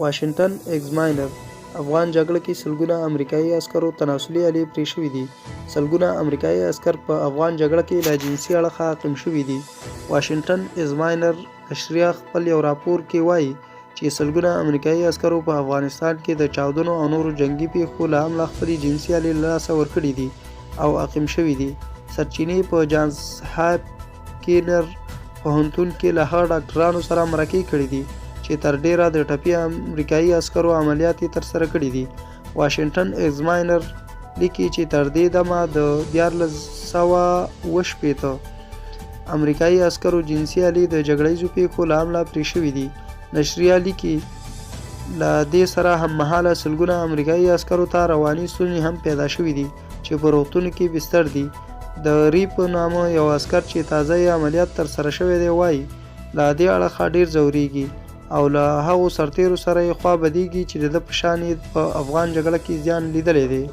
واشنګټن ایگزاماینر افغان جګړه کې سلګونه امریکایي عسکرو تناسلي آلې پرې شوي دي. سلګونه امریکایي عسکر په افغان جګړه کې له جنسي اړخه عاقم شوي دي. واشنګټن ایگزاماینر نشریه خپل یو راپور کې وایي چې سلګونه امریکایي عسکرو په افغانستان کې د چاودنو او نورو جنگي پیښو له امله خپلې جنسي آلې له لاسه ورکړي دي او عاقم شوي دي. سرچینې په جانز هاپکینز پوهنتون کې له هغه ډاکټرانو سره مرکې کړي دي چې تر ډیره د ټپي امریکایي عسکرو عملیات یې ترسره کړي دي. واشنګټن ایگزاماینر لیکي چې تر دې دمه د 1480 امریکایي عسکرو جنسي آلې د جګړیزو پیښو له امله پرې شوي دي. نشریه لیکي له دې سره هممهاله سلګونه امریکایي عسکرو ته رواني ستونزې هم پیدا شوي دي چې په روغتون کې بستر دي. د ری په نامه یو عسکر چې تازه یې عملیات ترسره شوی دی وایي له دې اړخه ډیر ځورېږي او له هغو سرتیرو سره یې خوا بدېږي چې د ده په شان یې په افغان جګړه کې زیان لیدلی دی.